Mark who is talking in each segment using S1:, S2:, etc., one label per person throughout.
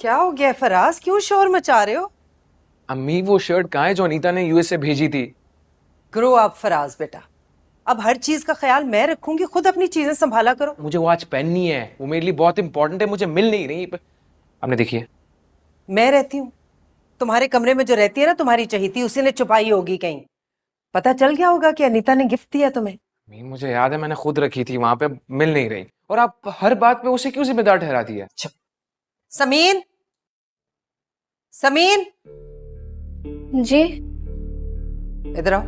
S1: क्या हो गया फराज, क्यों शोर मचा रहे हो?
S2: अम्मी वो शर्ट कहाँ है जो अनीता ने यूएस से भेजी थी?
S1: ग्रो अप फराज बेटा, अब हर चीज का ख्याल मैं रखूंगी, खुद अपनी चीजें संभाला करो।
S2: मुझे वो आज पहननी है, वो मेरे लिए बहुत इंपॉर्टेंट है, मुझे मिल नहीं रही। आपने देखिए,
S1: मैं रहती हूँ तुम्हारे कमरे में, जो रहती है ना तुम्हारी चहीती, उसी ने छुपाई होगी कहीं। पता चल गया होगा कि अनीता ने गिफ्ट दिया तुम्हें।
S2: अम्मी मुझे याद है मैंने खुद रखी थी वहां पे, मिल नहीं रही। और आप हर बात पे उसे क्यों जिम्मेदार ठहराती है?
S1: चुप। समीन, समीन
S3: जी।
S1: इधर आओ।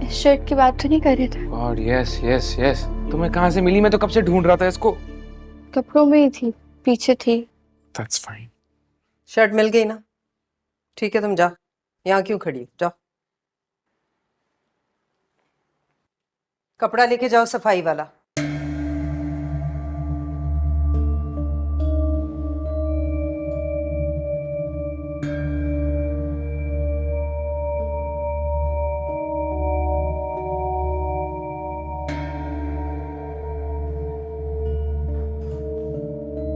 S3: इस शर्ट की बात तो नहीं कर रहे थे?
S2: गॉड यस यस यस, तुम्हें कहाँ से मिली? मैं तो कब से ढूंढ रहा था इसको।
S3: कपड़ों में ही थी, पीछे थी।
S2: That's fine.
S1: शर्ट मिल गई ना? ठीक है, तुम जाओ, यहाँ क्यों खड़ी हो? जाओ कपड़ा लेके जाओ, सफाई वाला।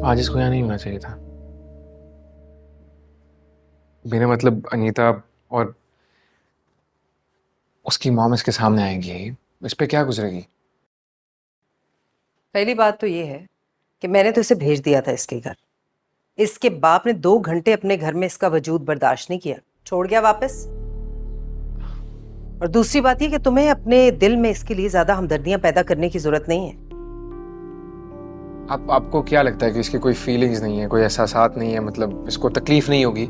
S2: आज इसको यहाँ नहीं होना चाहिए था। मेरा मतलब अनीता और उसकी मॉम इसके सामने आएंगी, इस पे क्या गुजरेगी?
S1: पहली बात तो ये है कि मैंने तो इसे भेज दिया था इसके घर। इसके बाप ने 2 घंटे अपने घर में इसका वजूद बर्दाश्त नहीं किया, छोड़ गया वापस। और दूसरी बात ये कि तुम्हें अपने दिल में इसके लिए ज्यादा हमदर्दियां पैदा करने की जरूरत नहीं है।
S2: आपको क्या लगता है कि इसकी कोई फीलिंग्स नहीं है, कोई एहसासात नहीं है, मतलब इसको तकलीफ नहीं होगी?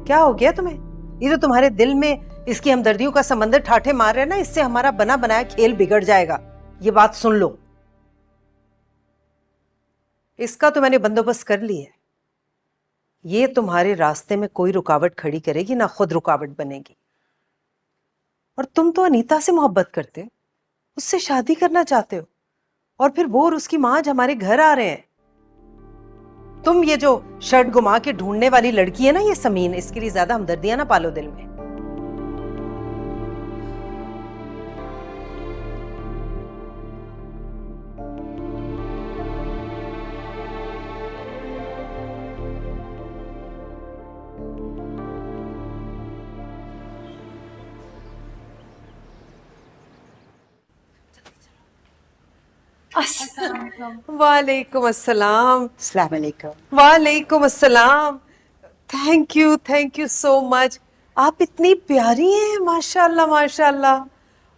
S1: क्या हो गया तुम्हें? ये जो तुम्हारे दिल में इसकी हमदर्दियों का समंदर ठाठे मार रहे हैं ना, इससे हमारा बना बनाया खेल बिगड़ जाएगा। ये बात सुन लो। इसका तो मैंने बंदोबस्त कर लिया है। ये तुम्हारे रास्ते में कोई रुकावट खड़ी करेगी ना, खुद रुकावट बनेगी। और तुम तो अनीता से मोहब्बत करते हो, उससे शादी करना चाहते हो, और फिर वो और उसकी मां आज हमारे घर आ रहे हैं। तुम ये जो शर्ट घुमा के ढूंढने वाली लड़की है ना, ये समीन, इसके लिए ज्यादा हमदर्दियां ना पालो दिल में। वालेकुम अस्सलाम।
S4: अस्सलाम वालेकुम।
S1: वालेकुम अस्सलाम। Thank you so much. आप इतनी प्यारी हैं, माशाल्लाह माशाल्लाह।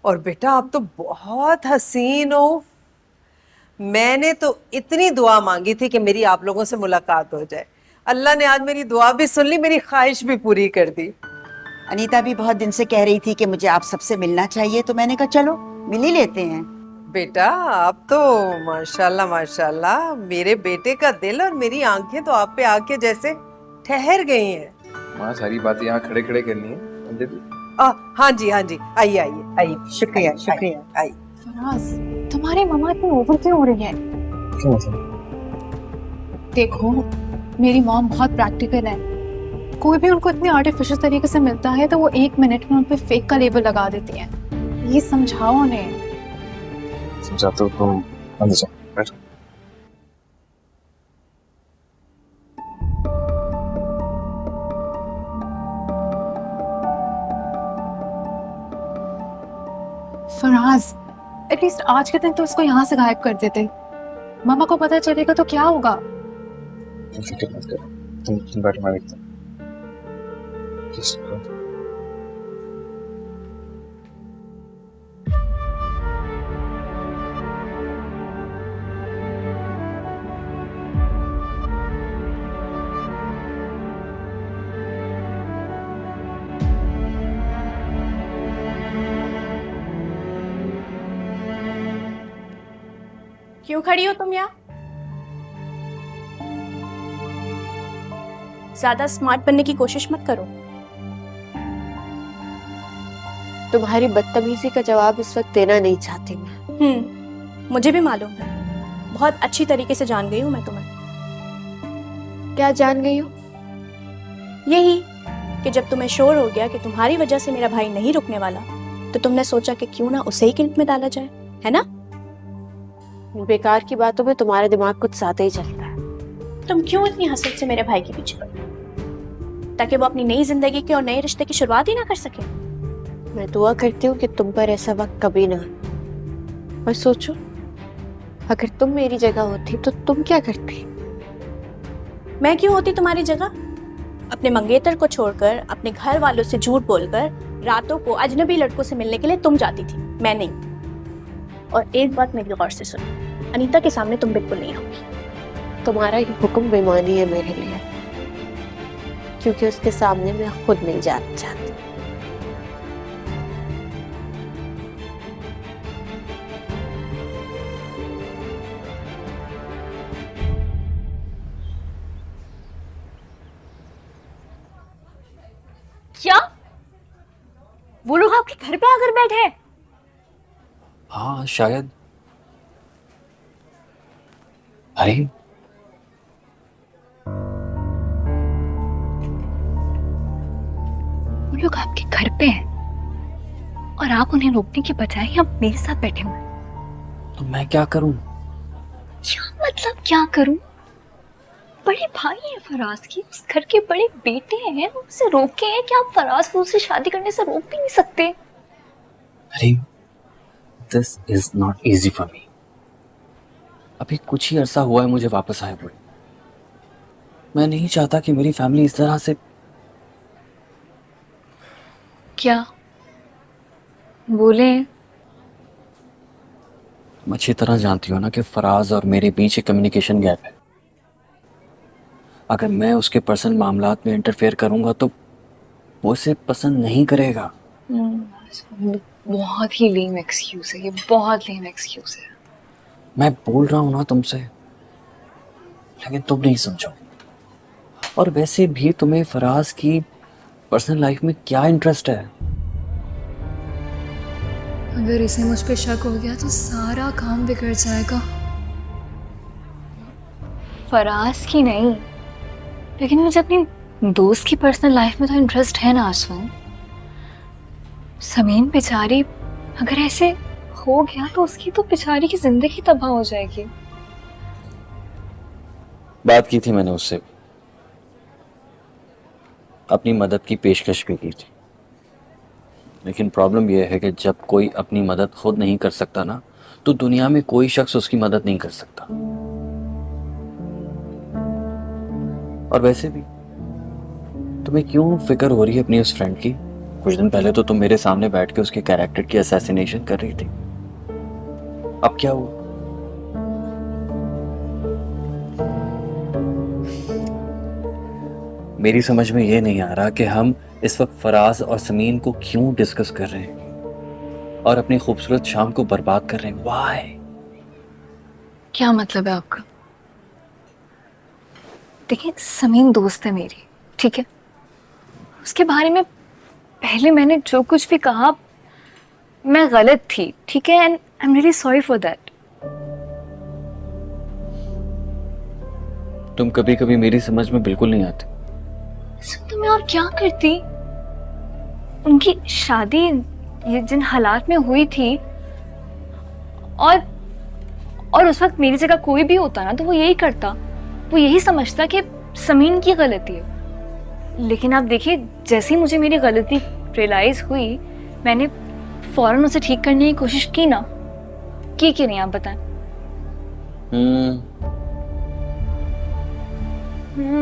S1: और बेटा आप तो बहुत हसीन हो। मैंने तो इतनी दुआ मांगी थी कि मेरी आप लोगों से मुलाकात हो जाए। अल्लाह ने आज मेरी दुआ भी सुन ली, मेरी ख्वाहिश भी पूरी कर दी।
S4: अनीता भी बहुत दिन से कह रही थी कि मुझे आप सबसे मिलना चाहिए, तो मैंने कहा चलो मिल ही लेते हैं।
S1: बेटा आप तो माशाल्लाह माशाल्लाह, मेरे बेटे का दिल और मेरी आंखें तो आप पे आके जैसे ठहर गई हैं।
S2: माँ सारी बातें यहाँ खड़े खड़े करनी है।
S1: हाँ जी हाँ जी, आइए आइए आइए।
S4: शुक्रिया शुक्रिया।
S1: आइए।
S3: फराज, तुम्हारी मम्मा इतनी ओवर क्यों हो रही है?
S2: क्यों मतलब?
S3: देखो, मेरी मॉम बहुत प्रैक्टिकल है। कोई भी उनको इतने आर्टिफिशियल तरीके से मिलता है तो वो 1 मिनट में उन पे फेक का लेबल लगा देती हैं। ये समझाओ उन्हें।
S2: समझाते हो तुम, अंदर जाओ, बैठो।
S3: फराज, एटलीस्ट आज के दिन तो उसको यहाँ से गायब कर देते। मामा को पता चलेगा तो क्या होगा?
S2: तुम फिक्र मत करो, तुम बैठो, मैं देखता हूँ। Just go.
S5: क्यों खड़ी हो तुम यहाँ? ज्यादा स्मार्ट बनने की कोशिश मत करो। तुम्हारी बदतमीजी का जवाब इस वक्त देना नहीं चाहती मैं।
S6: मुझे भी मालूम है, बहुत अच्छी तरीके से जान गई हूँ मैं तुम्हें।
S5: क्या जान गई हो?
S6: यही कि जब तुम्हें शोर हो गया कि तुम्हारी वजह से मेरा भाई नहीं रुकने वाला, तो तुमने सोचा कि क्यों ना उसे ही गिल्ट में डाला जाए, है ना?
S5: बेकार की बातों में तुम्हारा दिमाग कुछ ज्यादा ही चलता है।
S6: तुम क्यों इतनी हसरत से मेरे भाई के पीछे पड़ी? ताकि वो अपनी नई जिंदगी के और नए रिश्ते की शुरुआत ही ना कर सके।
S5: मैं दुआ करती हूँ कि तुम पर ऐसा वक्त कभी ना आए। और सोचो, अगर तुम मेरी जगह होती तो तुम क्या करती?
S6: मैं क्यों होती तुम्हारी जगह? अपने मंगेतर को छोड़कर, अपने घर वालों से झूठ बोलकर रातों को अजनबी लड़कों से मिलने के लिए तुम जाती थी, मैं नहीं। और एक बात मेरी गौर से सुनो, अनीता के सामने तुम बिल्कुल नहीं होगी।
S5: तुम्हारा ये हुक्म बेईमानी है मेरे लिए, क्योंकि उसके सामने मैं खुद नहीं जाना चाहती।
S6: क्या वो लोग आपके घर पे आकर बैठे हैं?
S2: हाँ शायद। अरे
S3: वो लोग आपके घर पे हैं और आप उन्हें रोकने के बजाय यहाँ मेरे साथ बैठे हुए हैं।
S2: तो मैं क्या करूं?
S3: क्या मतलब क्या करूं? बड़े भाई हैं फराज के, उस घर के बड़े बेटे हैं, उसे रोके हैं कि आप फराज को उससे शादी करने से रोक भी नहीं सकते।
S2: अरे this is not easy for me. अभी कुछ ही अरसा हुआ है मुझे वापस आए हुए। मैं नहीं चाहता कि मेरी फैमिली इस तरह से।
S3: क्या बोले?
S2: तुम अच्छी तरह जानती हो ना कि फराज और मेरे बीच एक कम्युनिकेशन गैप है। अगर मैं उसके पर्सनल मामलात में इंटरफेयर करूंगा तो वो उसे पसंद नहीं करेगा।
S3: बहुत ही लेम एक्सक्यूज है ये, बहुत लेम एक्सक्यूज है।
S2: मैं बोल रहा हूं ना तुमसे, लेकिन तुम नहीं समझो। और वैसे भी तुम्हें फराज की पर्सनल लाइफ में क्या इंटरेस्ट है?
S3: अगर इसे मुझ पे शक हो गया तो सारा काम बिगड़ जाएगा। फराज की नहीं, लेकिन मुझे अपनी दोस्त की पर्सनल लाइफ में तो इंटरेस्ट है ना आसमान। समीन बेचारी, अगर ऐसे हो गया तो उसकी तो बेचारी की जिंदगी तबाह हो जाएगी।
S2: बात की थी मैंने उससे, अपनी मदद की पेशकश भी की थी, लेकिन प्रॉब्लम यह है कि जब कोई अपनी मदद खुद नहीं कर सकता ना, तो दुनिया में कोई शख्स उसकी मदद नहीं कर सकता। और वैसे भी तुम्हें क्यों फिक्र हो रही है अपनी उस फ्रेंड की? कुछ दिन पहले तो तुम मेरे सामने बैठ के उसके कैरेक्टर की असैसिनेशन कर रही थी। अब क्या हुआ? मेरी समझ में ये नहीं आ रहा कि हम इस वक्त फराज और समीन को क्यों डिस्कस कर रहे हैं और अपनी खूबसूरत शाम को बर्बाद कर रहे हैं। व्हाई?
S3: क्या मतलब है आपका? देखिए, समीन दोस्त है मेरी, ठीक है? उसके बारे में पहले मैंने जो कुछ भी कहा मैं गलत थी, ठीक है? And I am really sorry for that.
S2: तुम कभी कभी मेरी समझ में बिल्कुल नहीं आती।
S3: तो मैं और क्या करती? उनकी शादी ये जिन हालात में हुई थी, और उस वक्त मेरी जगह कोई भी होता ना तो वो यही करता, वो यही समझता कि समीन की गलती है। लेकिन आप देखिए, जैसे ही मुझे मेरी गलती रियलाइज हुई, मैंने फौरन उसे ठीक करने की कोशिश की ना, की कि नहीं आप बताएं?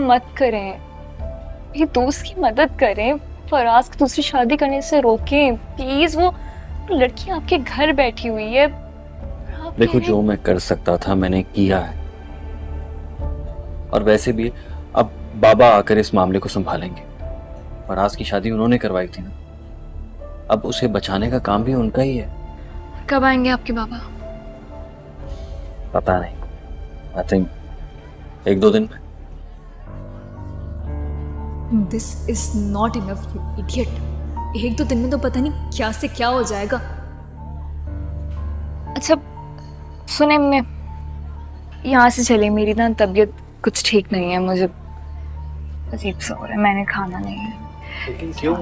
S3: मत करें, ये दोस्त की मदद करें, फराज को दूसरी शादी करने से रोकें प्लीज। वो लड़की आपके घर बैठी हुई है।
S2: देखो, जो मैं कर सकता था मैंने किया है, और वैसे भी अब बाबा आकर इस मामले को संभालेंगे। फराज की शादी उन्होंने करवाई थी ना, अब उसे बचाने का काम भी उनका ही है।
S3: कब आएंगे आपके बाबा?
S2: पता नहीं, आई थिंक 1-2 दिन में।
S3: This is not enough, you idiot. एक दो दिन में तो पता नहीं क्या से क्या हो जाएगा। अच्छा सुने, मैं यहाँ से चले, मेरी ना तबीयत कुछ ठीक नहीं है, मुझे अजीब सा हो रहा है, मैंने खाना नहीं है।
S2: क्यों?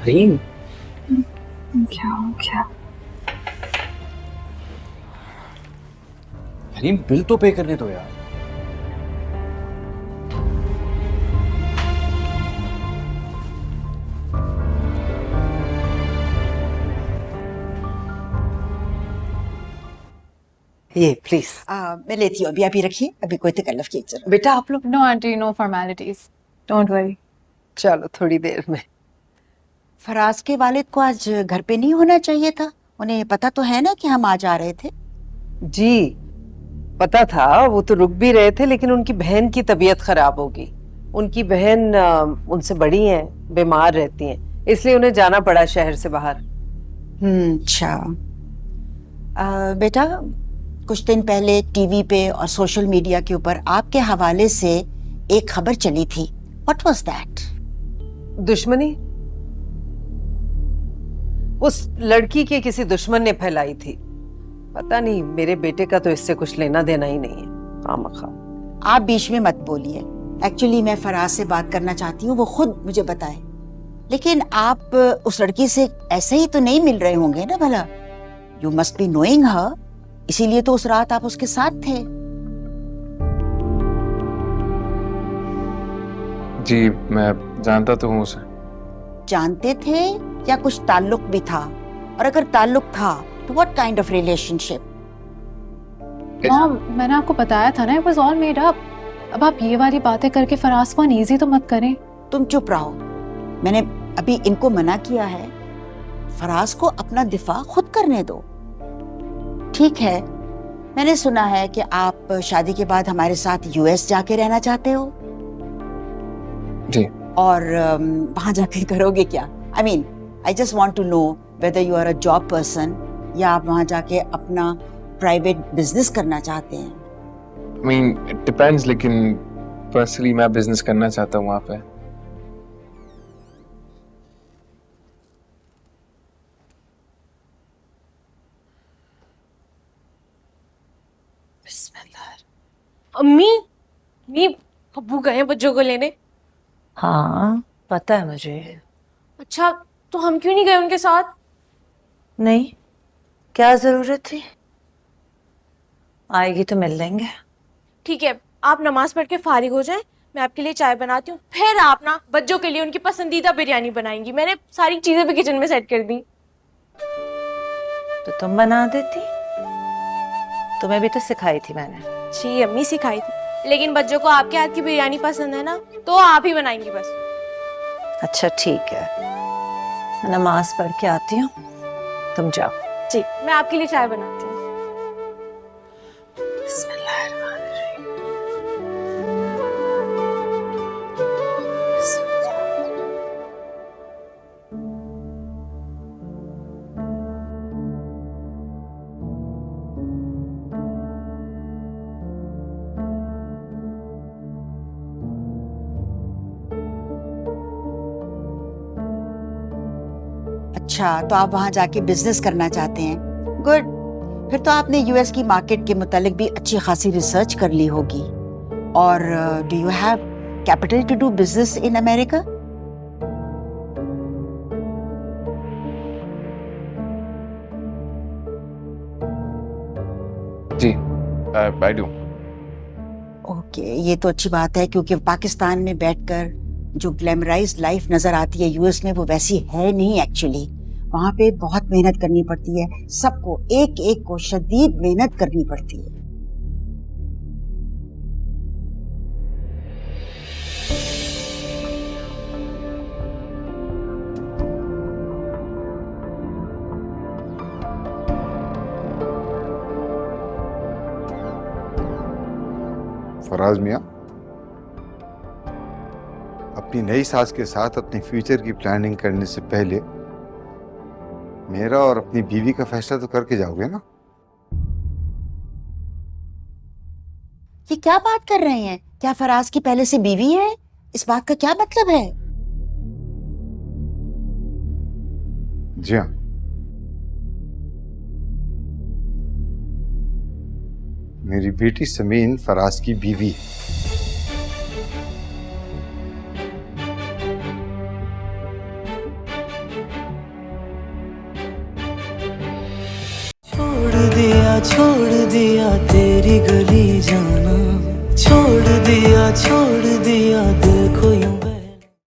S2: हरीम,
S3: क्या हो गया?
S2: हरीम बिल तो पे करने दो यार।
S1: ये प्लीज।
S4: मैं लेती हूँ, अभी अभी रखिए, अभी कोई तकल्लुफ़ की जरूरत।
S1: बेटा आप लोग
S3: no aunty, no formalities, don't worry.
S1: चलो थोड़ी देर में।
S4: फराज के वालिद को आज घर पे नहीं होना चाहिए था, उन्हें पता तो है ना कि हम आज आ रहे थे।
S1: जी पता था, वो तो रुक भी रहे थे, लेकिन उनकी बहन की तबीयत खराब होगी। उनकी बहन उनसे बड़ी हैं, बीमार रहती हैं, इसलिए उन्हें जाना पड़ा शहर से बाहर।
S4: अच्छा। बेटा, कुछ दिन पहले टीवी पे और सोशल मीडिया के ऊपर आपके हवाले से एक खबर चली थी। What was that?
S1: दुश्मनी उस लड़की के किसी दुश्मन ने फैलाई थी। पता नहीं, मेरे बेटे का तो इससे कुछ लेना देना ही नहीं है। खामखा।
S4: आप बीच में मत बोलिए। एक्चुअली मैं फराज से बात करना चाहती हूँ, वो खुद मुझे बताए। लेकिन आप उस लड़की से ऐसे ही तो नहीं मिल रहे होंगे ना भला? यू मस्ट बी नोइंग हर, इसीलिए तो उस रात आप उसके साथ थे।
S7: जी मैं जानता तो हूँ उसे।
S4: जानते थे या कुछ ताल्लुक भी था? और अगर ताल्लुक था तो what kind of relationship?
S8: Mom, मैंने आपको बताया था ना, it was all made up. अब आप ये वाली बातें करके फराज को अनईजी तो मत करें।
S4: तुम चुप रहो, मैंने अभी इनको मना किया है। फराज को अपना दिफा खुद करने दो। ठीक है, मैंने सुना है कि आप शादी के बाद हमारे साथ यूएस जाके रहना चाहते हो।
S7: जी।
S4: और वहां जाके करोगे क्या? I mean, I just want to know whether you are a job person या आप वहां जाके अपना प्राइवेट बिजनेस करना चाहते हैं।
S7: I mean, it depends, लेकिन पर्सनली मैं बिजनेस करना चाहता हूँ वहाँ पे।
S9: अम्मी, नहीं अब्बू गए हैं बच्चों को लेने।
S10: हाँ पता है मुझे।
S9: अच्छा, तो हम क्यों नहीं गए उनके साथ?
S10: नहीं, क्या जरूरत थी? आएगी तो मिल लेंगे।
S9: ठीक है, आप नमाज पढ़ के फारिग हो जाएं, मैं आपके लिए चाय बनाती हूँ, फिर आप ना बच्चों के लिए उनकी पसंदीदा बिरयानी बनाएंगी। मैंने सारी चीजें भी किचन में सेट कर दी।
S10: तो तुम बना देती, तुम्हें भी तो सिखाई थी मैंने।
S9: जी अम्मी सिखाई थी, लेकिन बच्चों को आपके हाथ की बिरयानी पसंद है ना, तो आप ही बनाएंगी बस।
S10: अच्छा ठीक है, मैं नमाज पढ़ के आती हूँ, तुम जाओ।
S9: जी, मैं आपके लिए चाय बनाती हूँ।
S4: अच्छा, तो आप वहां जाके बिजनेस करना चाहते हैं। गुड, फिर तो आपने यूएस की मार्केट के मुतालिक भी अच्छी खासी रिसर्च कर ली होगी। और do you have capital to do business in America?
S7: जी आई डू।
S4: ओके, ये तो अच्छी बात है, क्योंकि पाकिस्तान में बैठकर जो ग्लैमराइज्ड लाइफ नजर आती है यूएस में, वो वैसी है नहीं एक्चुअली। वहां पे बहुत मेहनत करनी पड़ती है, सबको एक एक को शदीद मेहनत करनी पड़ती है।
S11: फराज मियाँ, अपनी नई सास के साथ अपने फ्यूचर की प्लानिंग करने से पहले मेरा और अपनी बीवी का फैसला तो करके जाओगे ना?
S4: ये क्या बात कर रहे हैं? क्या फराज की पहले से बीवी है? इस बात का क्या मतलब है?
S11: जी हाँ, मेरी बेटी समीन फराज की बीवी है।
S12: छोड़ दिया तेरी गली जाना, छोड़ दिया